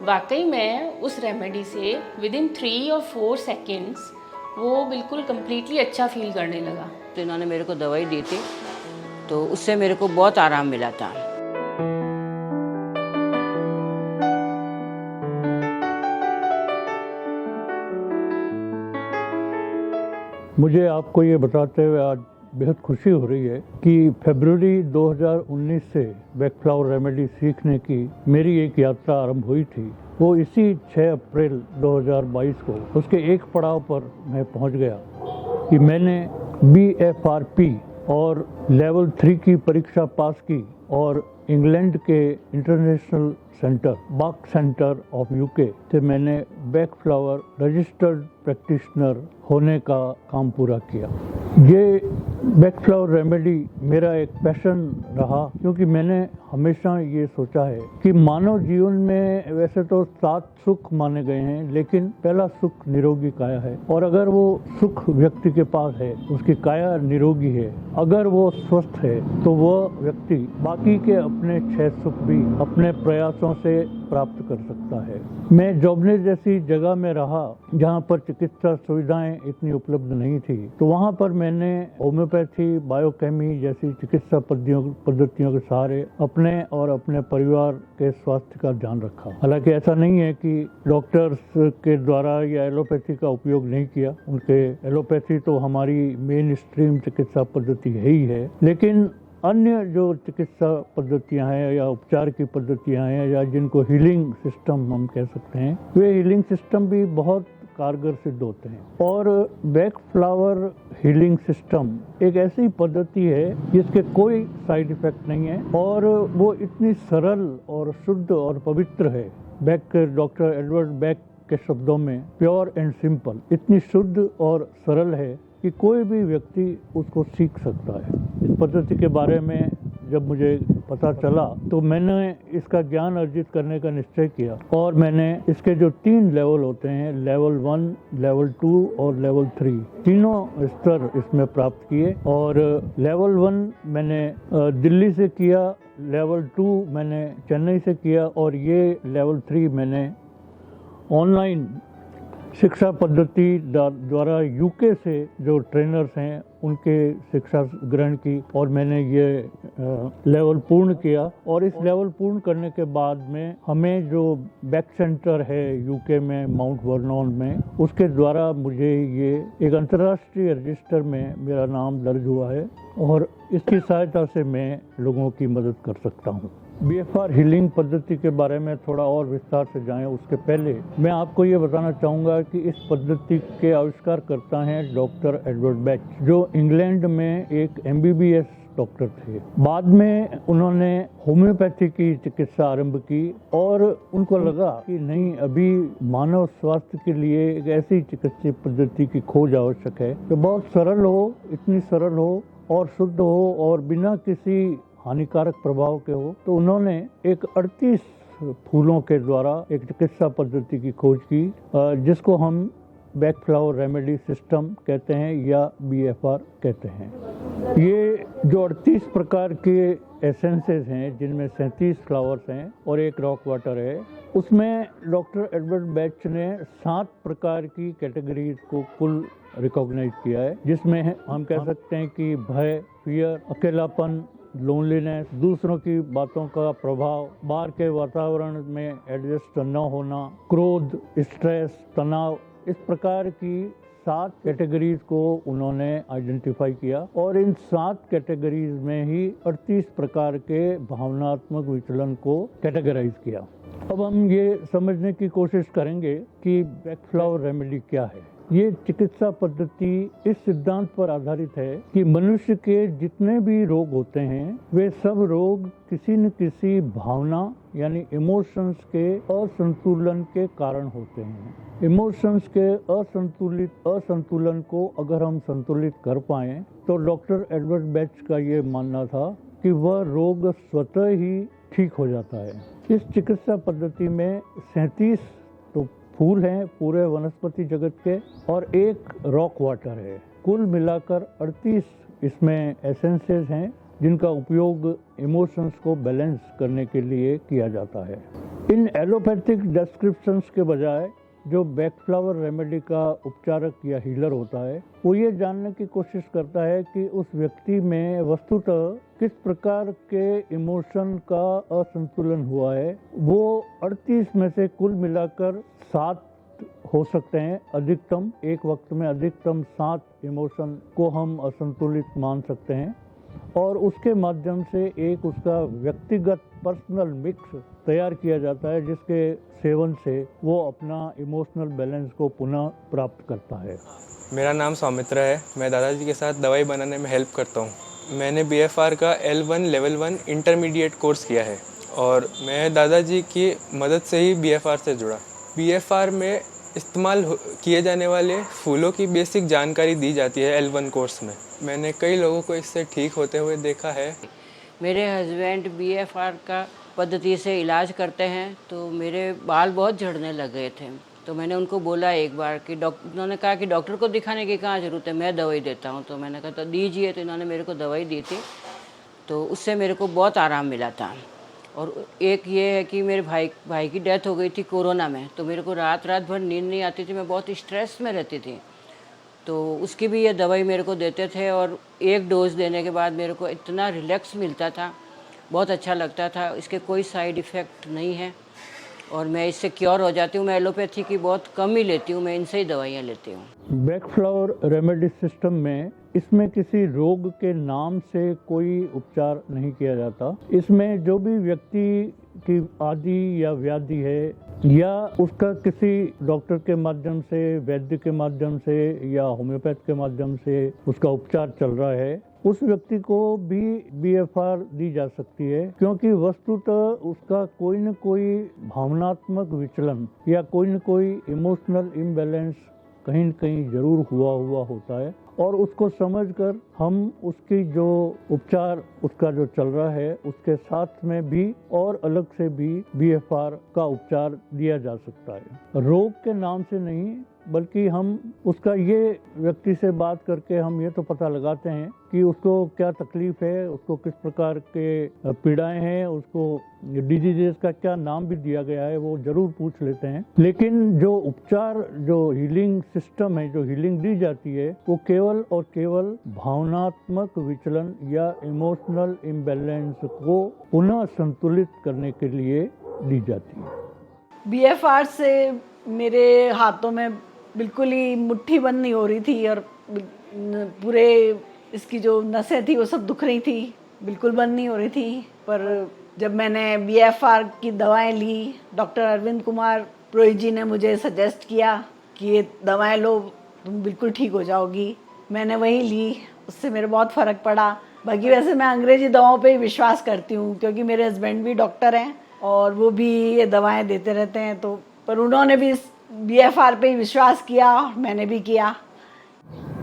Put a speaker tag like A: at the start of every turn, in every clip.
A: वाकई में उस रेमेडी से विद इन 3 और 4 सेकेंड्स वो बिल्कुल कम्प्लीटली अच्छा फील करने लगा।
B: तो इन्होंने मेरे को दवाई दी थी, तो उससे मेरे को बहुत आराम मिला था।
C: मुझे आपको ये बताते हुए आज बेहद खुशी हो रही है कि फरवरी 2019 से बैकफ्लावर रेमेडी सीखने की मेरी एक यात्रा आरंभ हुई थी। वो इसी 6 अप्रैल 2022 को उसके एक पड़ाव पर मैं पहुंच गया कि मैंने BFRP और लेवल 3 की परीक्षा पास की और इंग्लैंड के इंटरनेशनल सेंटर बाक सेंटर ऑफ यूके से मैंने बैकफ्लावर रजिस्टर्ड प्रैक्टिशनर होने का काम पूरा किया। ये बैकफ्लावर रेमेडी मेरा एक पैशन रहा, क्योंकि मैंने हमेशा ये सोचा है कि मानव जीवन में वैसे तो 7 सुख माने गए हैं, लेकिन पहला सुख निरोगी काया है। और अगर वो सुख व्यक्ति के पास है, उसकी काया निरोगी है, अगर वो स्वस्थ है, तो वह व्यक्ति बाकी के अपने 6 सुख भी अपने प्रयासों से प्राप्त कर सकता है। मैं जॉबनेस जैसी जगह में रहा जहाँ पर चिकित्सा सुविधाएं इतनी उपलब्ध नहीं थी, तो वहाँ पर मैंने होम्योपैथी, बायोकेमी जैसी चिकित्सा पद्धतियों के सहारे अपने और अपने परिवार के स्वास्थ्य का ध्यान रखा। हालांकि ऐसा नहीं है कि डॉक्टर्स के द्वारा या एलोपैथी का उपयोग नहीं किया, उनके एलोपैथी तो हमारी मेन स्ट्रीम चिकित्सा पद्धति है ही है, लेकिन अन्य जो चिकित्सा पद्धतियां हैं या उपचार की पद्धतियां हैं या जिनको हीलिंग सिस्टम हम कह सकते हैं, वे हीलिंग सिस्टम भी बहुत कारगर सिद्ध होते हैं। और बैकफ्लावर हीलिंग सिस्टम एक ऐसी पद्धति है जिसके कोई साइड इफेक्ट नहीं है और वो इतनी सरल और शुद्ध और पवित्र है। डॉक्टर एडवर्ड बैक के शब्दों में प्योर एंड सिंपल, इतनी शुद्ध और सरल है कि कोई भी व्यक्ति उसको सीख सकता है। इस पद्धति के बारे में जब मुझे पता चला तो मैंने इसका ज्ञान अर्जित करने का निश्चय किया और मैंने इसके जो 3 लेवल होते हैं, लेवल 1, लेवल 2 और लेवल 3, तीनों स्तर इसमें प्राप्त किए। और लेवल 1 मैंने दिल्ली से किया, लेवल 2 मैंने चेन्नई से किया और ये लेवल 3 मैंने ऑनलाइन शिक्षा पद्धति द्वारा यूके से जो ट्रेनर्स हैं उनके शिक्षा ग्रहण की और मैंने ये लेवल पूर्ण किया। और इस लेवल पूर्ण करने के बाद में हमें जो बैक सेंटर है यूके में माउंट वर्नॉन में, उसके द्वारा मुझे ये एक अंतर्राष्ट्रीय रजिस्टर में मेरा नाम दर्ज हुआ है और इसकी सहायता से मैं लोगों की मदद कर सकता हूँ। BFR हीलिंग पद्धति के बारे में थोड़ा और विस्तार से जाएं, उसके पहले मैं आपको ये बताना चाहूँगा कि इस पद्धति के आविष्कार करता हैं डॉक्टर एडवर्ड बैच, जो इंग्लैंड में एक MBBS डॉक्टर थे। बाद में उन्होंने होम्योपैथी की चिकित्सा आरंभ की और उनको लगा कि नहीं, अभी मानव स्वास्थ्य के लिए एक ऐसी चिकित्सीय पद्धति की खोज आवश्यक है जो बहुत सरल हो, इतनी सरल हो और शुद्ध हो और बिना किसी हानिकारक प्रभाव के हो। तो उन्होंने एक 38 फूलों के द्वारा एक चिकित्सा पद्धति की खोज की, जिसको हम बैकफ्लावर रेमेडी सिस्टम कहते हैं या BFR कहते हैं। ये जो 38 प्रकार के एसेंसेस हैं, जिनमें 37 फ्लावर्स हैं और एक रॉक वाटर है, उसमें डॉक्टर एडवर्ड बैच ने 7 प्रकार की कैटेगरीज को कुल रिकॉग्नाइज किया है, जिसमें हम कह सकते हैं कि भय, फियर, अकेलापन, लोनलीनेस, दूसरों की बातों का प्रभाव, बाहर के वातावरण में एडजस्ट न होना, क्रोध, स्ट्रेस, तनाव, इस प्रकार की 7 कैटेगरीज को उन्होंने आइडेंटिफाई किया और इन 7 कैटेगरीज में ही 38 प्रकार के भावनात्मक विचलन को कैटेगराइज किया। अब हम ये समझने की कोशिश करेंगे कि बैकफ्लावर रेमेडी क्या है। ये चिकित्सा पद्धति इस सिद्धांत पर आधारित है कि मनुष्य के जितने भी रोग होते हैं, वे सब रोग किसी न किसी भावना यानी इमोशंस के असंतुलन के कारण होते हैं। इमोशंस के असंतुलन को अगर हम संतुलित कर पाएं, तो डॉक्टर एडवर्ड बैच का ये मानना था कि वह रोग स्वतः ही ठीक हो जाता है। इस चिकित्सा पद्धति में 37 तो फूल हैं पूरे वनस्पति जगत के और एक रॉक वाटर है। कुल मिलाकर 38 इसमें एसेंसेस हैं जिनका उपयोग इमोशंस को बैलेंस करने के लिए किया जाता है। इन एलोपैथिक डिस्क्रिप्शंस के बजाय जो बैकफ्लावर रेमेडी का उपचारक या हीलर होता है वो ये जानने की कोशिश करता है कि उस व्यक्ति में वस्तुतः किस प्रकार के इमोशन का असंतुलन हुआ है। वो 38 में से कुल मिलाकर 7 हो सकते हैं अधिकतम, एक वक्त में अधिकतम 7 इमोशन को हम असंतुलित मान सकते हैं और उसके माध्यम से एक उसका व्यक्तिगत पर्सनल मिक्स तैयार किया जाता है जिसके सेवन से वो अपना इमोशनल बैलेंस को पुनः प्राप्त करता है।
D: मेरा नाम सौमित्र है। मैं दादाजी के साथ दवाई बनाने में हेल्प करता हूँ। मैंने BFR का L1 लेवल 1 इंटरमीडिएट कोर्स किया है और मैं दादाजी की मदद से ही BFR से जुड़ा। BFR में इस्तेमाल किए जाने वाले फूलों की बेसिक जानकारी दी जाती है L1 कोर्स में। मैंने कई लोगों को इससे ठीक होते हुए देखा है। मेरे
B: हस्बैंड BFR का पद्धति से इलाज करते हैं तो मेरे बाल बहुत झड़ने लग गए थे। तो मैंने उनको बोला एक बार कि उन्होंने कहा कि डॉक्टर को दिखाने की कहाँ ज़रूरत है, मैं दवाई देता हूँ। तो मैंने कहा तो दीजिए। तो इन्होंने मेरे को दवाई दी थी तो उससे मेरे को बहुत आराम मिला था। और एक ये है कि मेरे भाई की डेथ हो गई थी कोरोना में, तो मेरे को रात भर नींद नहीं आती थी, मैं बहुत स्ट्रेस में रहती थी। तो उसकी भी ये दवाई मेरे को देते थे और एक डोज देने के बाद मेरे को इतना रिलैक्स मिलता था, बहुत अच्छा लगता था। इसके कोई साइड इफ़ेक्ट नहीं है और मैं इससे क्योर हो जाती हूँ। मैं एलोपैथी की बहुत कम ही लेती हूँ, मैं इनसे ही दवाइयाँ लेती हूँ।
C: बैकफ्लावर रेमेडी सिस्टम में इसमें किसी रोग के नाम से कोई उपचार नहीं किया जाता। इसमें जो भी व्यक्ति की आदि या व्याधि है या उसका किसी डॉक्टर के माध्यम से, वैद्य के माध्यम से या होम्योपैथ के माध्यम से उसका उपचार चल रहा है, उस व्यक्ति को भी BFR दी जा सकती है क्योंकि वस्तुतः उसका कोई न कोई भावनात्मक विचलन या कोई न कोई इमोशनल इम्बैलेंस कहीं न कहीं जरूर हुआ होता है और उसको समझकर हम उसकी जो उपचार उसका जो चल रहा है उसके साथ में भी और अलग से भी BFR का उपचार दिया जा सकता है। रोग के नाम से नहीं बल्कि हम उसका ये व्यक्ति से बात करके हम ये तो पता लगाते हैं कि उसको क्या तकलीफ है, उसको किस प्रकार के पीड़ाएं हैं, उसको डिजीजेस का क्या नाम भी दिया गया है वो जरूर पूछ लेते हैं। लेकिन जो उपचार, जो हीलिंग सिस्टम है, जो हीलिंग दी जाती है वो केवल और केवल भावनात्मक विचलन या इमोशनल इम्बैलेंस को पुनः संतुलित करने के लिए दी जाती है।
E: BFR से मेरे हाथों में बिल्कुल ही मुट्ठी बंद नहीं हो रही थी और पूरे इसकी जो नसें थी वो सब दुख रही थी, बिल्कुल बंद नहीं हो रही थी। पर जब मैंने BFR की दवाएं ली, डॉक्टर अरविंद कुमार पुरोहित जी ने मुझे सजेस्ट किया कि ये दवाएं लो, तुम बिल्कुल ठीक हो जाओगी। मैंने वही ली, उससे मेरे बहुत फ़र्क पड़ा। बाकी वैसे मैं अंग्रेजी दवाओं पे ही विश्वास करती हूँ क्योंकि मेरे हस्बैंड भी डॉक्टर हैं और वो भी ये दवाएं देते रहते हैं। तो पर उन्होंने भी BFR पे ही विश्वास किया, मैंने भी किया।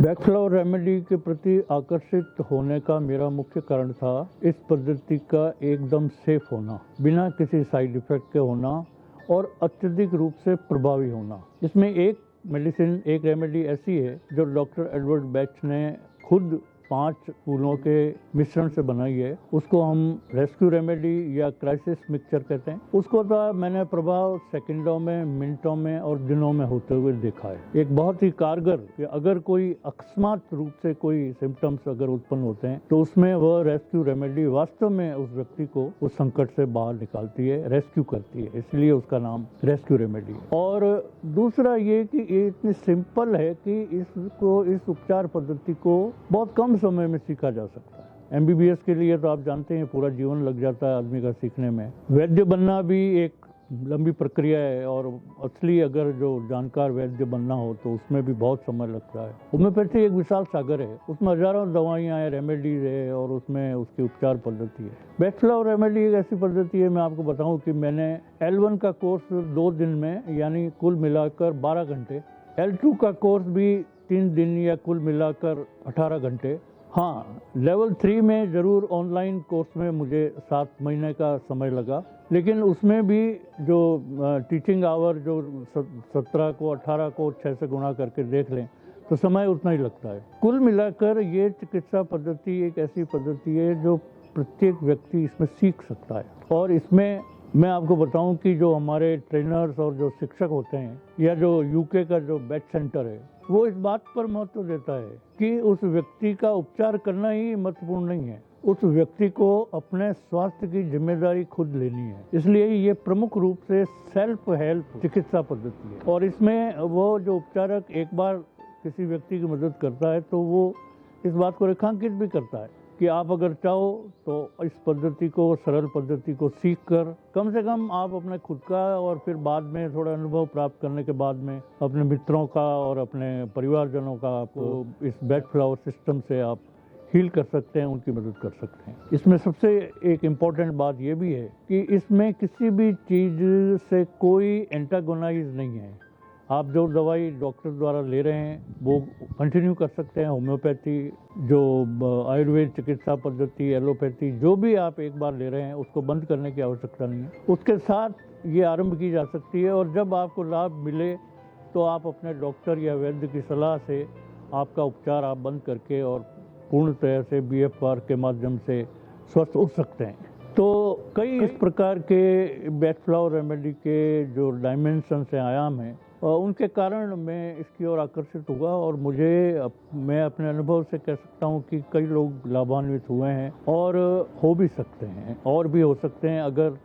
C: बैकफ्लावर रेमेडी के प्रति आकर्षित होने का मेरा मुख्य कारण था इस पद्धति का एकदम सेफ होना, बिना किसी साइड इफेक्ट के होना और अत्यधिक रूप से प्रभावी होना। इसमें एक मेडिसिन, एक रेमेडी ऐसी है जो डॉक्टर एडवर्ड बैच ने खुद 5 फूलों के मिश्रण से बनाई है, उसको हम रेस्क्यू रेमेडी या क्राइसिस मिक्सचर कहते हैं। उसको तो मैंने प्रभाव सेकंडों में, मिनटों में और दिनों में होते हुए देखा है। एक बहुत ही कारगर कि अगर कोई अकस्मात रूप से कोई सिम्टम्स अगर उत्पन्न होते हैं तो उसमें वह रेस्क्यू रेमेडी वास्तव में उस व्यक्ति को उस संकट से बाहर निकालती है, रेस्क्यू करती है, इसलिए उसका नाम रेस्क्यू रेमेडी है। और दूसरा ये कि ये इतनी सिंपल है कि इस उपचार पद्धति को बहुत कम समय में सीखा जा सकता है। MBBS के लिए तो आप जानते हैं पूरा जीवन लग जाता है आदमी का सीखने में। वैद्य बनना भी एक लंबी प्रक्रिया है और असली अगर जो जानकार वैद्य बनना हो तो उसमें भी बहुत समय लगता है। होम्योपैथी एक विशाल सागर है, उसमें हजारों दवाइयाँ हैं, रेमेडीज है और उसमें उसकी उपचार पद्धति है। बैकफ्लावर रेमेडी एक ऐसी पद्धति है, मैं आपको बताऊं कि मैंने L1 का कोर्स 2 दिन में यानी कुल मिलाकर 12 घंटे, L2 का कोर्स भी 3 दिन या कुल मिलाकर 18 घंटे। हाँ, लेवल 3 में ज़रूर ऑनलाइन कोर्स में मुझे 7 महीने का समय लगा, लेकिन उसमें भी जो टीचिंग आवर जो 17 को 18 को 6 से गुणा करके देख लें तो समय उतना ही लगता है। कुल मिलाकर ये चिकित्सा पद्धति एक ऐसी पद्धति है जो प्रत्येक व्यक्ति इसमें सीख सकता है और इसमें मैं आपको बताऊं कि जो हमारे ट्रेनर्स और जो शिक्षक होते हैं या जो यूके का जो बेट सेंटर है, वो इस बात पर महत्व देता है कि उस व्यक्ति का उपचार करना ही महत्वपूर्ण नहीं है, उस व्यक्ति को अपने स्वास्थ्य की जिम्मेदारी खुद लेनी है। इसलिए ये प्रमुख रूप से सेल्फ हेल्प चिकित्सा पद्धति है और इसमें वो जो उपचारक एक बार किसी व्यक्ति की मदद करता है तो वो इस बात को रेखांकित भी करता है कि आप अगर चाहो तो इस पद्धति को, सरल पद्धति को सीख कर कम से कम आप अपने खुद का और फिर बाद में थोड़ा अनुभव प्राप्त करने के बाद में अपने मित्रों का और अपने परिवारजनों का आप इस बेड फ्लावर सिस्टम से आप हील कर सकते हैं, उनकी मदद कर सकते हैं। इसमें सबसे एक इम्पॉर्टेंट बात यह भी है कि इसमें किसी भी चीज़ से कोई एंटागोनाइज नहीं है। आप जो दवाई डॉक्टर द्वारा ले रहे हैं वो कंटिन्यू कर सकते हैं। होम्योपैथी, जो आयुर्वेद चिकित्सा पद्धति, एलोपैथी, जो भी आप एक बार ले रहे हैं उसको बंद करने की आवश्यकता नहीं है। उसके साथ ये आरंभ की जा सकती है और जब आपको लाभ मिले तो आप अपने डॉक्टर या वैद्य की सलाह से आपका उपचार आप बंद करके और पूर्ण तरह से BFR के माध्यम से स्वस्थ हो सकते हैं। तो कई इस प्रकार के बेड फ्लावर रेमेडी के जो डायमेंशन हैं, आयाम हैं, उनके कारण मैं इसकी ओर आकर्षित हुआ और मैं अपने अनुभव से कह सकता हूँ कि कई लोग लाभान्वित हुए हैं और हो भी सकते हैं और भी हो सकते हैं अगर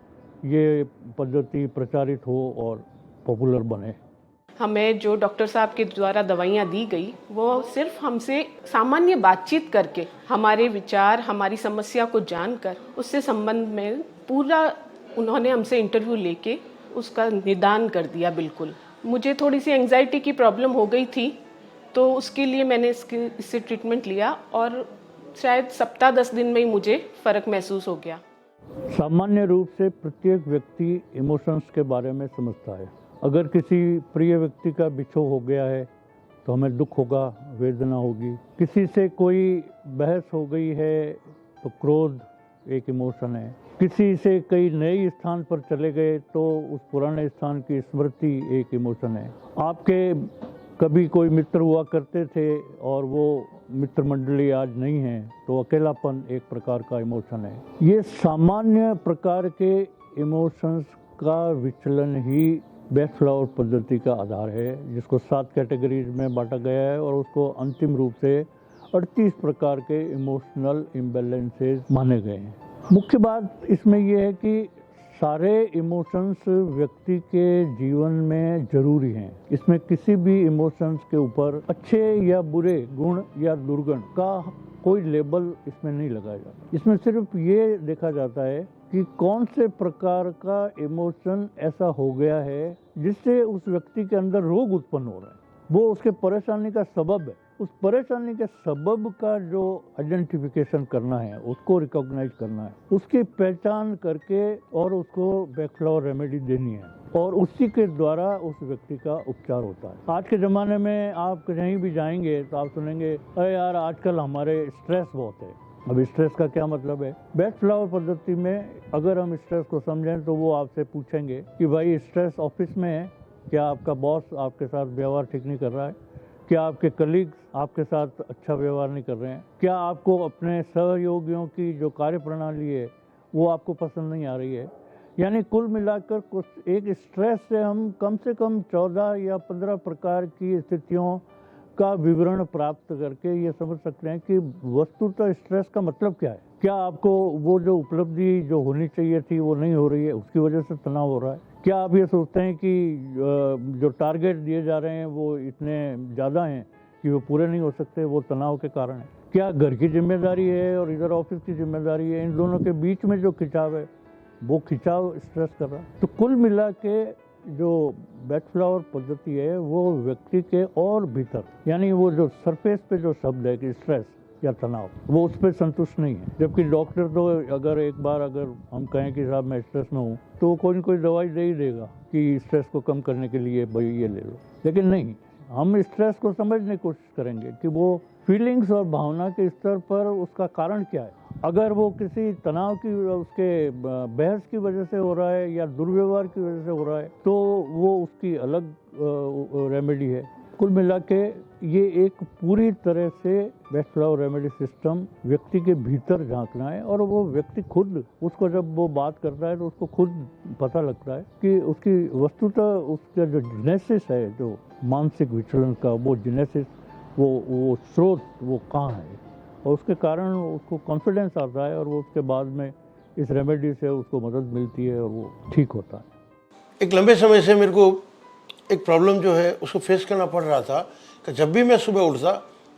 C: ये पद्धति प्रचारित हो और पॉपुलर बने।
A: हमें जो डॉक्टर साहब के द्वारा दवाइयाँ दी गई वो सिर्फ हमसे सामान्य बातचीत करके हमारे विचार, हमारी समस्या को जानकर उससे संबंध में पूरा उन्होंने हमसे इंटरव्यू लेके उसका निदान कर दिया। बिल्कुल मुझे थोड़ी सी एंजाइटी की प्रॉब्लम हो गई थी तो उसके लिए मैंने इससे ट्रीटमेंट लिया और शायद सप्ताह 10 दिन में ही मुझे फ़र्क महसूस हो गया।
C: सामान्य रूप से प्रत्येक व्यक्ति इमोशंस के बारे में समझता है। अगर किसी प्रिय व्यक्ति का बिछोह हो गया है तो हमें दुख होगा, वेदना होगी। किसी से कोई बहस हो गई है तो क्रोध एक इमोशन है। किसी से कई नए स्थान पर चले गए तो उस पुराने स्थान की स्मृति एक इमोशन है। आपके कभी कोई मित्र हुआ करते थे और वो मित्र मंडली आज नहीं है तो अकेलापन एक प्रकार का इमोशन है। ये सामान्य प्रकार के इमोशंस का विचलन ही बेड फ्लावर पद्धति का आधार है, जिसको 7 कैटेगरीज में बांटा गया है और उसको अंतिम रूप से 38 प्रकार के इमोशनल इम्बैलेंसेस माने गए हैं। मुख्य बात इसमें यह है कि सारे इमोशंस व्यक्ति के जीवन में जरूरी हैं। इसमें किसी भी इमोशंस के ऊपर अच्छे या बुरे, गुण या दुर्गुण का कोई लेबल इसमें नहीं लगाया जाता। इसमें सिर्फ ये देखा जाता है कि कौन से प्रकार का इमोशन ऐसा हो गया है जिससे उस व्यक्ति के अंदर रोग उत्पन्न हो रहा है, वो उसके परेशानी का सबब है। उस परेशानी के सबब का जो आइडेंटिफिकेशन करना है, उसको रिकॉग्नाइज करना है, उसकी पहचान करके और उसको बेड फ्लावर रेमेडी देनी है और उसी के द्वारा उस व्यक्ति का उपचार होता है। आज के ज़माने में आप कहीं भी जाएंगे तो आप सुनेंगे, अरे यार आजकल हमारे स्ट्रेस बहुत है। अब स्ट्रेस का क्या मतलब है? बेड फ्लावर पद्धति में अगर हम स्ट्रेस को समझें तो वो आपसे पूछेंगे कि भाई स्ट्रेस ऑफिस में है, क्या आपका बॉस आपके साथ व्यवहार ठीक नहीं कर रहा है? क्या आपके कलीग्स आपके साथ अच्छा व्यवहार नहीं कर रहे हैं? क्या आपको अपने सहयोगियों की जो कार्य प्रणाली है वो आपको पसंद नहीं आ रही है? यानी कुल मिलाकर कुछ एक स्ट्रेस से हम कम से कम 14 या 15 प्रकार की स्थितियों का विवरण प्राप्त करके ये समझ सकते हैं कि वस्तुतः स्ट्रेस का मतलब क्या है। क्या आपको वो जो उपलब्धि जो होनी चाहिए थी वो नहीं हो रही है, उसकी वजह से तनाव हो रहा है? क्या आप ये सोचते हैं कि जो टारगेट दिए जा रहे हैं वो इतने ज़्यादा हैं कि वो पूरे नहीं हो सकते, वो तनाव के कारण है? क्या घर की जिम्मेदारी है और इधर ऑफिस की जिम्मेदारी है, इन दोनों के बीच में जो खिंचाव है वो खिंचाव स्ट्रेस कर रहा है? तो कुल मिला के जो बेड फ्लावर पद्धति है वो व्यक्ति के और भीतर, यानी वो जो सरफेस पे जो शब्द है कि स्ट्रेस या तनाव, वो उस पर संतुष्ट नहीं है। जबकि डॉक्टर तो अगर एक बार अगर हम कहें कि साहब मैं स्ट्रेस में हूँ तो कोई न कोई दवाई दे ही देगा कि स्ट्रेस को कम करने के लिए भाई ये ले लो। लेकिन नहीं, हम स्ट्रेस को समझने की कोशिश करेंगे कि वो फीलिंग्स और भावना के स्तर पर उसका कारण क्या है। अगर वो किसी तनाव की, उसके बहस की वजह से हो रहा है या दुर्व्यवहार की वजह से हो रहा है तो वो उसकी अलग रेमेडी है। कुल मिला के ये एक पूरी तरह से बेस्ट फ्लावर रेमेडी सिस्टम व्यक्ति के भीतर झांकना है, और वो व्यक्ति खुद उसको जब वो बात करता है तो उसको खुद पता लगता है कि उसकी वस्तुतः उसका जो जेनेसिस है, जो मानसिक विचलन का वो जेनेसिस, वो स्रोत वो कहाँ है, और उसके कारण उसको कॉन्फिडेंस आता है और वो उसके बाद में इस रेमेडी से उसको मदद मिलती है और वो ठीक होता है।
F: एक लंबे समय से मेरे को एक प्रॉब्लम जो है उसको फेस करना पड़ रहा था कि जब भी मैं सुबह उठता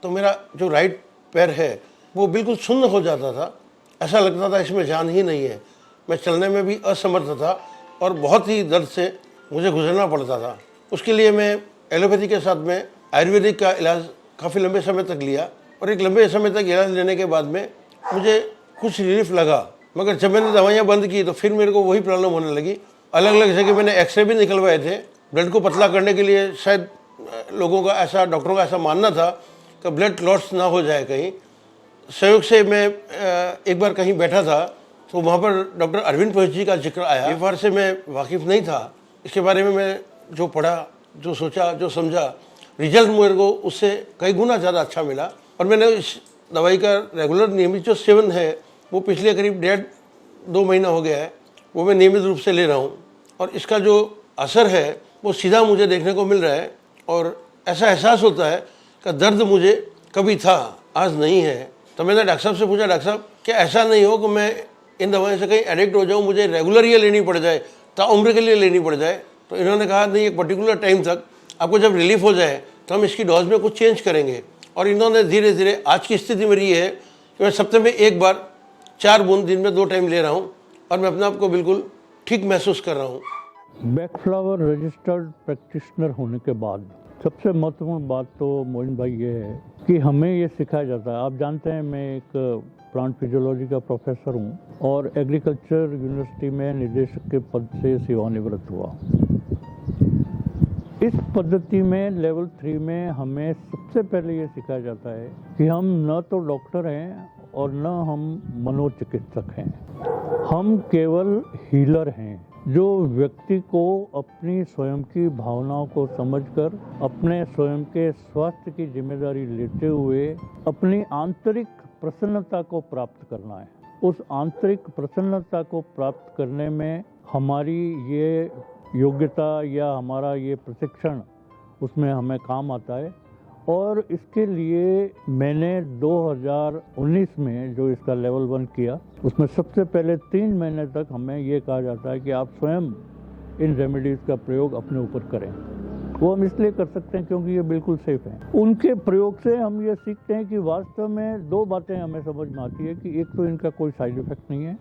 F: तो मेरा जो राइट पैर है वो बिल्कुल सुन्न हो जाता था। ऐसा लगता था इसमें जान ही नहीं है। मैं चलने में भी असमर्थ था और बहुत ही दर्द से मुझे गुजरना पड़ता था। उसके लिए मैं एलोपैथी के साथ में आयुर्वेदिक का इलाज काफ़ी लंबे समय तक लिया, और एक लंबे समय तक इलाज लेने के बाद में मुझे कुछ रिलीफ लगा। मगर जब मैंने दवाइयाँ बंद की तो फिर मेरे को वही प्रॉब्लम होने लगी। अलग अलग जगह मैंने एक्सरे भी निकलवाए थे ब्लड को पतला करने के लिए। शायद लोगों का ऐसा, डॉक्टरों का ऐसा मानना था कि ब्लड क्लॉट्स ना हो जाए कहीं। संयोग से मैं एक बार कहीं बैठा था तो वहाँ पर डॉक्टर अरविंद पहुंच जी का जिक्र आया। बीएफआर से मैं वाकिफ़ नहीं था। इसके बारे में मैं जो पढ़ा, जो सोचा, जो समझा, रिजल्ट मेरे को उससे कई गुना ज़्यादा अच्छा मिला। और मैंने इस दवाई का रेगुलर नियमित जो सेवन है वो पिछले करीब 1.5-2 महीना हो गया है, वो मैं नियमित रूप से ले रहा हूँ। और इसका जो असर है वो सीधा मुझे देखने को मिल रहा है, और ऐसा एहसास होता है कि दर्द मुझे कभी था, आज नहीं है। तो मैंने डॉक्टर साहब से पूछा, डॉक्टर साहब क्या ऐसा नहीं हो कि मैं इन दवाइयों से कहीं एडिक्ट हो जाऊँ, मुझे रेगुलर ये लेनी पड़ जाए, ताउम्र के लिए लेनी पड़ जाए? तो इन्होंने कहा नहीं, एक पर्टिकुलर टाइम तक आपको जब रिलीफ हो जाए तो हम इसकी डोज में कुछ चेंज करेंगे। और इन्होंने धीरे धीरे, आज की स्थिति मेरी ये है कि मैं सप्ताह में एक बार 4 बूंद दिन में 2 टाइम ले रहा हूँ, और मैं अपने आप को बिल्कुल ठीक महसूस कर रहा हूँ।
C: बेस्ट फ्लावर रजिस्टर्ड प्रैक्टिशनर होने के बाद सबसे महत्वपूर्ण बात तो मोइन भाई ये है कि हमें ये सिखाया जाता है। आप जानते हैं मैं एक प्लांट फिजियोलॉजी का प्रोफेसर हूँ और एग्रीकल्चर यूनिवर्सिटी में निदेशक के पद से सेवानिवृत्त हुआ। इस पद्धति में लेवल 3 में हमें सबसे पहले ये सिखाया जाता है कि हम न तो डॉक्टर हैं और न हम मनोचिकित्सक हैं, हम केवल हीलर हैं, जो व्यक्ति को अपनी स्वयं की भावनाओं को समझकर अपने स्वयं के स्वास्थ्य की जिम्मेदारी लेते हुए अपनी आंतरिक प्रसन्नता को प्राप्त करना है। उस आंतरिक प्रसन्नता को प्राप्त करने में हमारी ये योग्यता या हमारा ये प्रशिक्षण उसमें हमें काम आता है। और इसके लिए मैंने 2019 में जो इसका लेवल 1 किया, उसमें सबसे पहले 3 महीने तक हमें ये कहा जाता है कि आप स्वयं इन रेमेडीज़ का प्रयोग अपने ऊपर करें। वो हम इसलिए कर सकते हैं क्योंकि ये बिल्कुल सेफ हैं। उनके प्रयोग से हम ये सीखते हैं कि वास्तव में 2 बातें हमें समझ में आती है कि एक तो इनका कोई साइड इफेक्ट नहीं है,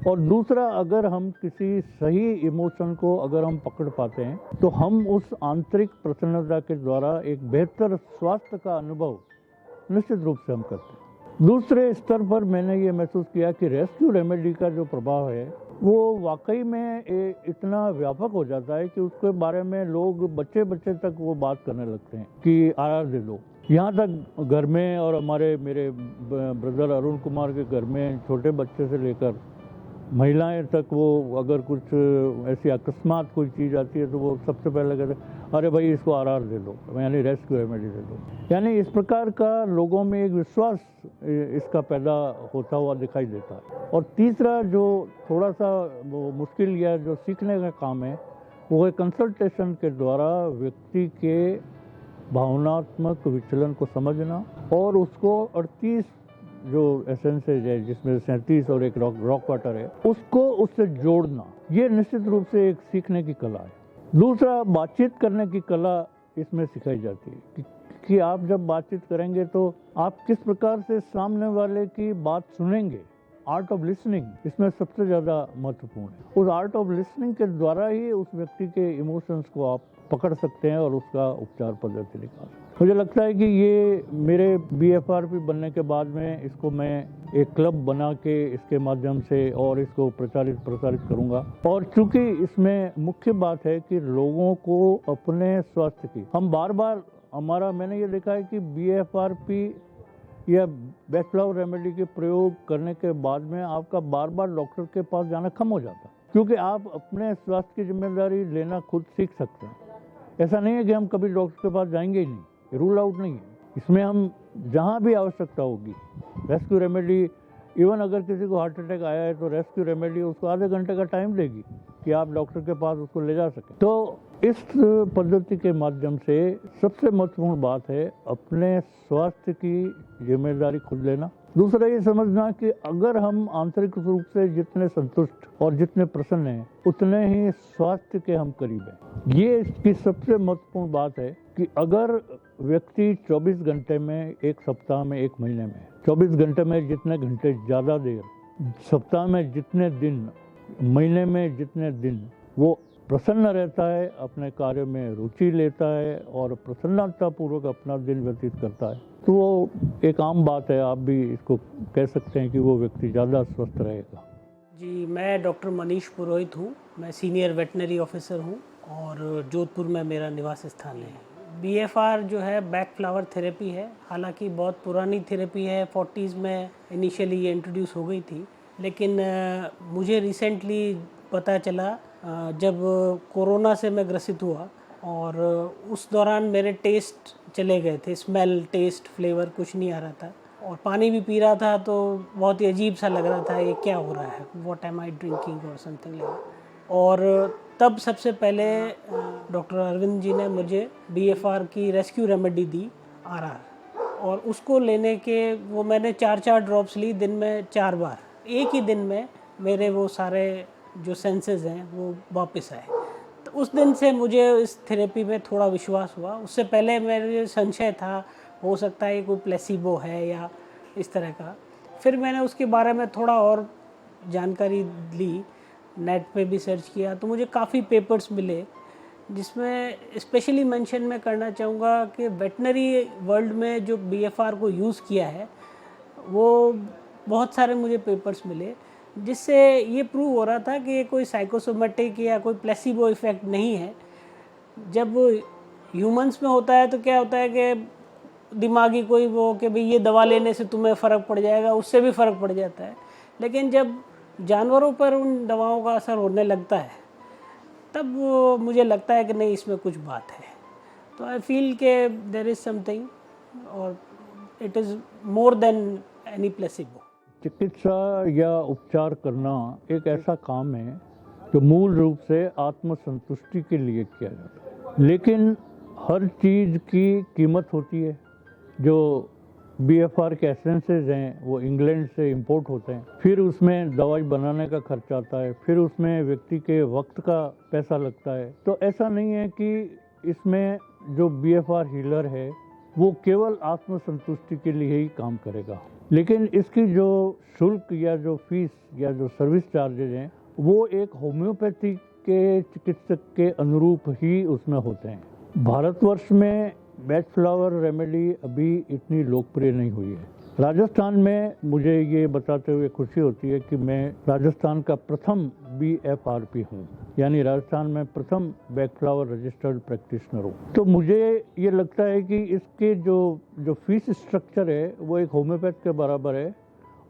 C: और दूसरा अगर हम किसी सही इमोशन को अगर हम पकड़ पाते हैं तो हम उस आंतरिक प्रसन्नता के द्वारा एक बेहतर स्वास्थ्य का अनुभव निश्चित रूप से हम करते हैं। दूसरे स्तर पर मैंने ये महसूस किया कि रेस्क्यू रेमेडी का जो प्रभाव है वो वाकई में इतना व्यापक हो जाता है कि उसके बारे में लोग बच्चे तक वो बात करने लगते हैं कि आर दे दो। यहाँ तक घर में, और मेरे ब्रदर अरुण कुमार के घर में छोटे बच्चे से लेकर महिलाएं तक, वो अगर कुछ ऐसी अकस्मात कोई चीज़ आती है तो वो सबसे पहले कहते हैं अरे भाई इसको आर दे दो, यानी रेस्क्यू रेमेडी दे दो। यानी इस प्रकार का लोगों में एक विश्वास इसका पैदा होता हुआ दिखाई देता है। और तीसरा जो थोड़ा सा वो मुश्किल या जो सीखने का काम है वो है कंसल्टेशन के द्वारा व्यक्ति के भावनात्मक विचलन को समझना और उसको 38 जो एसेंसेज है जिसमें 37 और एक रॉक वाटर है उसको उससे जोड़ना, ये निश्चित रूप से एक सीखने की कला है। दूसरा, बातचीत करने की कला इसमें सिखाई जाती है कि आप जब बातचीत करेंगे तो आप किस प्रकार से सामने वाले की बात सुनेंगे। आर्ट ऑफ लिसनिंग इसमें सबसे ज़्यादा महत्वपूर्ण है। उस आर्ट ऑफ लिसनिंग के द्वारा ही उस व्यक्ति के इमोशंस को आप पकड़ सकते हैं और उसका उपचार पद्धति निकाल सकते हैं। मुझे लगता है कि ये मेरे BFRP बनने के बाद में इसको मैं एक क्लब बना के इसके माध्यम से और इसको प्रसारित करूंगा। और चूंकि इसमें मुख्य बात है कि लोगों को अपने स्वास्थ्य की, हम बार मैंने ये देखा है कि BFRP या बेस्ट फ्लावर रेमेडी के प्रयोग करने के बाद में आपका बार डॉक्टर के पास जाना कम हो जाता, क्योंकि आप अपने स्वास्थ्य की जिम्मेदारी लेना खुद सीख सकते हैं। ऐसा नहीं है कि हम कभी डॉक्टर के पास जाएंगे ही नहीं, रूल आउट नहीं है। इसमें हम जहाँ भी आवश्यकता होगी रेस्क्यू रेमेडी, इवन अगर किसी को हार्ट अटैक आया है तो रेस्क्यू रेमेडी उसको आधे घंटे का टाइम देगी कि आप डॉक्टर के पास उसको ले जा सकें। तो इस पद्धति के माध्यम से सबसे महत्वपूर्ण बात है अपने स्वास्थ्य की जिम्मेदारी खुद लेना। दूसरा ये समझना कि अगर हम आंतरिक रूप से जितने संतुष्ट और जितने प्रसन्न हैं उतने ही स्वास्थ्य के हम करीब हैं। ये इसकी सबसे महत्वपूर्ण बात है कि अगर व्यक्ति 24 घंटे में, एक सप्ताह में, एक महीने में 24 घंटे में जितने घंटे ज़्यादा देर, सप्ताह में जितने दिन, महीने में जितने दिन वो प्रसन्न रहता है, अपने कार्य में रुचि लेता है और प्रसन्नतापूर्वक अपना दिन व्यतीत करता है, तो वो एक आम बात है। आप भी इसको कह सकते हैं कि वो व्यक्ति ज़्यादा स्वस्थ रहेगा।
G: जी, मैं डॉक्टर मनीष पुरोहित हूँ। मैं सीनियर वेटनरी ऑफिसर हूँ और जोधपुर में मेरा निवास स्थान है। BFR जो है बैक फ्लावर थेरेपी है। हालांकि बहुत पुरानी थेरेपी है, 40s में इनिशियली ये इंट्रोड्यूस हो गई थी, लेकिन मुझे रिसेंटली पता चला जब कोरोना से मैं ग्रसित हुआ और उस दौरान मेरे टेस्ट चले गए थे, स्मेल, टेस्ट, फ्लेवर कुछ नहीं आ रहा था और पानी भी पी रहा था तो बहुत ही अजीब सा लग रहा था, ये क्या हो रहा है, व्हाट एम आई ड्रिंकिंग और समथिंग लाइक। और तब सबसे पहले डॉक्टर अरविंद जी ने मुझे BFR की रेस्क्यू रेमेडी दी, RR, और उसको लेने के वो मैंने 4-4 ड्रॉप्स ली दिन में 4 बार। एक ही दिन में मेरे वो सारे जो सेंसेस हैं वो वापस आए। तो उस दिन से मुझे इस थेरेपी में थोड़ा विश्वास हुआ। उससे पहले मेरे संशय था, हो सकता है कोई प्लेसिबो है या इस तरह का। फिर मैंने उसके बारे में थोड़ा और जानकारी ली, नेट पे भी सर्च किया तो मुझे काफ़ी पेपर्स मिले जिसमें स्पेशली मेंशन मैं करना चाहूँगा कि वेटनरी वर्ल्ड में जो BFR को यूज़ किया है वो बहुत सारे मुझे पेपर्स मिले जिससे ये प्रूव हो रहा था कि ये कोई साइकोसोमेटिक या कोई प्लेसिबो इफ़ेक्ट नहीं है। जब ह्यूमंस में होता है तो क्या होता है कि दिमागी कोई वो कि भाई ये दवा लेने से तुम्हें फ़र्क पड़ जाएगा, उससे भी फ़र्क पड़ जाता है, लेकिन जब जानवरों पर उन दवाओं का असर होने लगता है तब मुझे लगता है कि नहीं, इसमें कुछ बात है। तो आई फील के देयर इज़ समथिंग और it is more than any placebo.
C: चिकित्सा या उपचार करना एक ऐसा काम है जो मूल रूप से आत्मसंतुष्टि के लिए किया जाता है, लेकिन हर चीज़ की कीमत होती है। जो BFR के एसेंसेज हैं वो इंग्लैंड से इंपोर्ट होते हैं, फिर उसमें दवाई बनाने का खर्चा आता है, फिर उसमें व्यक्ति के वक्त का पैसा लगता है। तो ऐसा नहीं है कि इसमें जो BFR हीलर है वो केवल आत्मसंतुष्टि के लिए ही काम करेगा, लेकिन इसकी जो शुल्क या जो फीस या जो सर्विस चार्जेज हैं वो एक होम्योपैथी के चिकित्सक के अनुरूप ही उसमें होते हैं। भारतवर्ष में बैक फ्लावर रेमेडी अभी इतनी लोकप्रिय नहीं हुई है। राजस्थान में मुझे ये बताते हुए खुशी होती है कि मैं राजस्थान का प्रथम BFRP हूँ, यानी राजस्थान में प्रथम बैक फ्लावर रजिस्टर्ड प्रैक्टिशनर हूँ। तो मुझे ये लगता है कि इसके जो फीस स्ट्रक्चर है वो एक होम्योपैथ के बराबर है,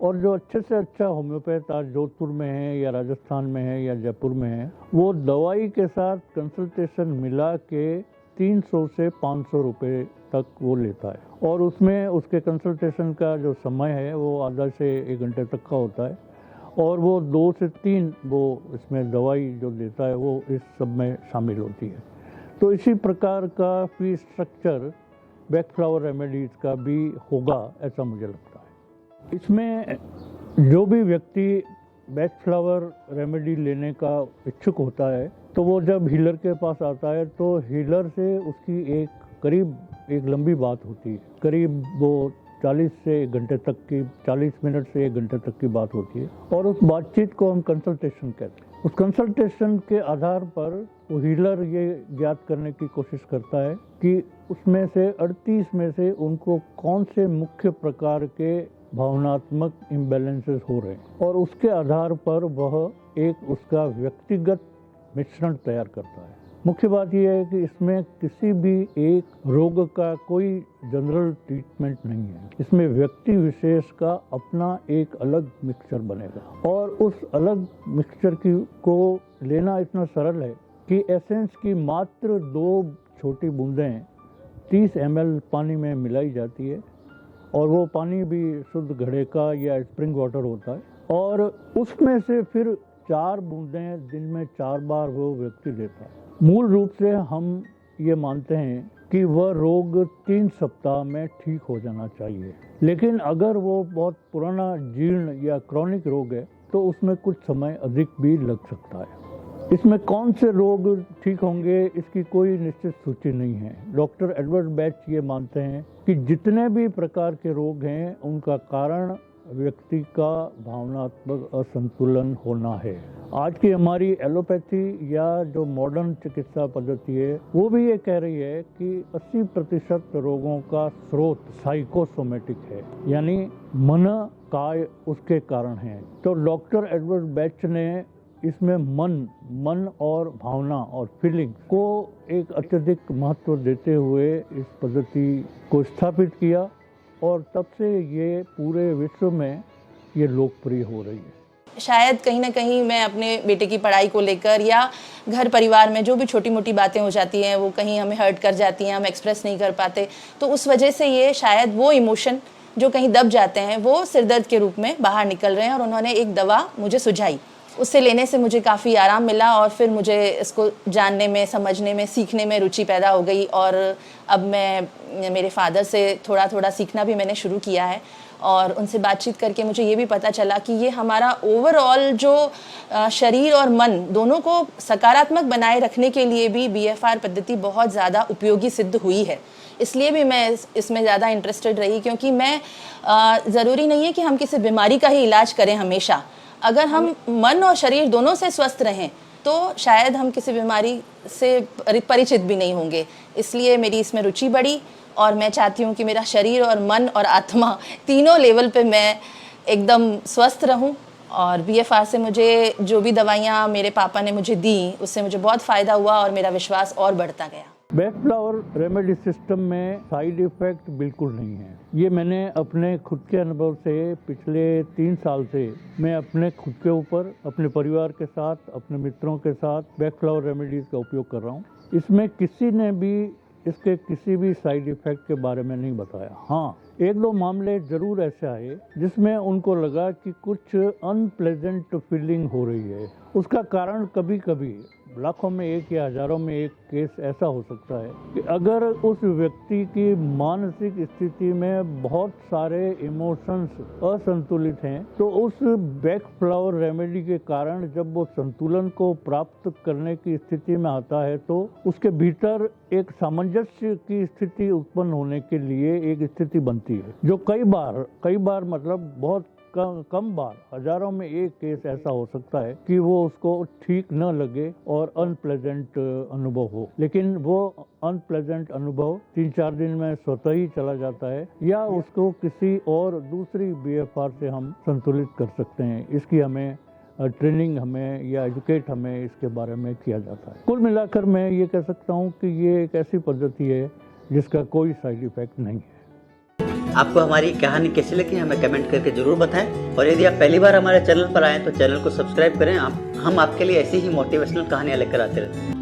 C: और जो अच्छे से अच्छा होम्योपैथ आज जोधपुर में है या राजस्थान में है या जयपुर में है, वो दवाई के साथ कंसल्टेशन मिला के 300 से 500 रुपये तक वो लेता है, और उसमें उसके कंसल्टेशन का जो समय है वो आधा से 1 घंटे तक का होता है, और वो 2 से 3 वो इसमें दवाई जो देता है वो इस सब में शामिल होती है। तो इसी प्रकार का fee structure back flower remedies का भी होगा, ऐसा मुझे लगता है। इसमें जो भी व्यक्ति बैक फ्लावर रेमेडी लेने का इच्छुक होता है तो वो जब हीलर के पास आता है तो हीलर से उसकी एक लंबी बात होती है, करीब वो 40 से 1 घंटे तक की, 40 मिनट से 1 घंटे तक की बात होती है, और उस बातचीत को हम कंसल्टेशन कहते हैं। उस कंसल्टेशन के आधार पर वो हीलर ये ज्ञात करने की कोशिश करता है कि उसमें से 38 में से उनको कौन से मुख्य प्रकार के भावनात्मक इम्बैलेंसेस हो रहे हैं, और उसके आधार पर वह एक उसका व्यक्तिगत मिश्रण तैयार करता है। मुख्य बात यह है कि इसमें किसी भी एक रोग का कोई जनरल ट्रीटमेंट नहीं है, इसमें व्यक्ति विशेष का अपना एक अलग मिक्सचर बनेगा, और उस अलग मिक्सचर को लेना इतना सरल है कि एसेंस की मात्र 2 छोटी बूंदें 30 ml पानी में मिलाई जाती है और वो पानी भी शुद्ध घड़े का या स्प्रिंग वाटर होता है और उसमें से फिर 4 बूंदें दिन में 4 बार वो व्यक्ति लेता है। मूल रूप से हम ये मानते हैं कि वह रोग 3 सप्ताह में ठीक हो जाना चाहिए, लेकिन अगर वो बहुत पुराना जीर्ण या क्रॉनिक रोग है तो उसमें कुछ समय अधिक भी लग सकता है। इसमें कौन से रोग ठीक होंगे इसकी कोई निश्चित सूची नहीं है। डॉक्टर एडवर्ड बैच ये मानते हैं कि जितने भी प्रकार के रोग हैं उनका कारण व्यक्ति का भावनात्मक असंतुलन होना है। आज की हमारी एलोपैथी या जो मॉडर्न चिकित्सा पद्धति है वो भी ये कह रही है कि 80% रोगों का स्रोत साइकोसोमेटिक है, यानी मन काय उसके कारण है। तो डॉक्टर एडवर्ड बैच ने इसमें मन और भावना और फीलिंग को एक अत्यधिक महत्व देते हुए इस पद्धति को स्थापित किया और तब से ये पूरे विश्व में ये लोकप्रिय हो रही है।
H: शायद कहीं ना कहीं मैं अपने बेटे की पढ़ाई को लेकर या घर परिवार में जो भी छोटी मोटी बातें हो जाती हैं वो कहीं हमें हर्ट कर जाती हैं, हम एक्सप्रेस नहीं कर पाते, तो उस वजह से ये शायद वो इमोशन जो कहीं दब जाते हैं वो सिरदर्द के रूप में बाहर निकल रहे हैं। और उन्होंने एक दवा मुझे सुझाई, उससे लेने से मुझे काफ़ी आराम मिला और फिर मुझे इसको जानने में, समझने में, सीखने में रुचि पैदा हो गई। और अब मैं मेरे फादर से थोड़ा थोड़ा सीखना भी मैंने शुरू किया है और उनसे बातचीत करके मुझे ये भी पता चला कि ये हमारा ओवरऑल जो शरीर और मन दोनों को सकारात्मक बनाए रखने के लिए भी BFR पद्धति बहुत ज़्यादा उपयोगी सिद्ध हुई है। इसलिए भी मैं इसमें ज़्यादा इंटरेस्टेड रही, क्योंकि मैं ज़रूरी नहीं है कि हम किसी बीमारी का ही इलाज करें हमेशा। अगर हम मन और शरीर दोनों से स्वस्थ रहें तो शायद हम किसी बीमारी से परिचित भी नहीं होंगे। इसलिए मेरी इसमें रुचि बढ़ी और मैं चाहती हूँ कि मेरा शरीर और मन और आत्मा तीनों लेवल पे मैं एकदम स्वस्थ रहूँ। और BFR से मुझे जो भी दवाइयाँ मेरे पापा ने मुझे दी उससे मुझे बहुत फ़ायदा हुआ और मेरा विश्वास और बढ़ता गया।
C: बैकफ्लावर रेमेडी सिस्टम में साइड इफ़ेक्ट बिल्कुल नहीं है। ये मैंने अपने खुद के अनुभव से पिछले 3 साल से मैं अपने खुद के ऊपर, अपने परिवार के साथ, अपने मित्रों के साथ बैकफ्लावर रेमेडीज़ का उपयोग कर रहा हूँ। इसमें किसी ने भी इसके किसी भी साइड इफ़ेक्ट के बारे में नहीं बताया। हाँ, 1-2 मामले ज़रूर ऐसे आए जिसमें उनको लगा कि कुछ अनप्लेजेंट फीलिंग हो रही है। उसका कारण कभी कभी लाखों में एक या हजारों में एक केस ऐसा हो सकता है कि अगर उस व्यक्ति की मानसिक स्थिति में बहुत सारे इमोशंस असंतुलित हैं तो उस बैकफ्लावर रेमेडी के कारण जब वो संतुलन को प्राप्त करने की स्थिति में आता है तो उसके भीतर एक सामंजस्य की स्थिति उत्पन्न होने के लिए एक स्थिति बनती है, जो कई बार मतलब बहुत कम बार, हजारों में एक केस ऐसा हो सकता है कि वो उसको ठीक न लगे और अनप्लेजेंट अनुभव हो। लेकिन वो अनप्लेजेंट अनुभव 3-4 दिन में स्वतः ही चला जाता है या उसको किसी और दूसरी BFR से हम संतुलित कर सकते हैं। इसकी हमें ट्रेनिंग हमें या एजुकेट हमें इसके बारे में किया जाता है। कुल मिलाकर मैं ये कह सकता हूँ कि ये एक ऐसी पद्धति है जिसका कोई साइड इफेक्ट नहीं है।
I: आपको हमारी कहानी कैसी लगी हमें कमेंट करके जरूर बताएं और यदि आप पहली बार हमारे चैनल पर आएँ तो चैनल को सब्सक्राइब करें। हम आपके लिए ऐसी ही मोटिवेशनल कहानियाँ लेकर आते रहते हैं।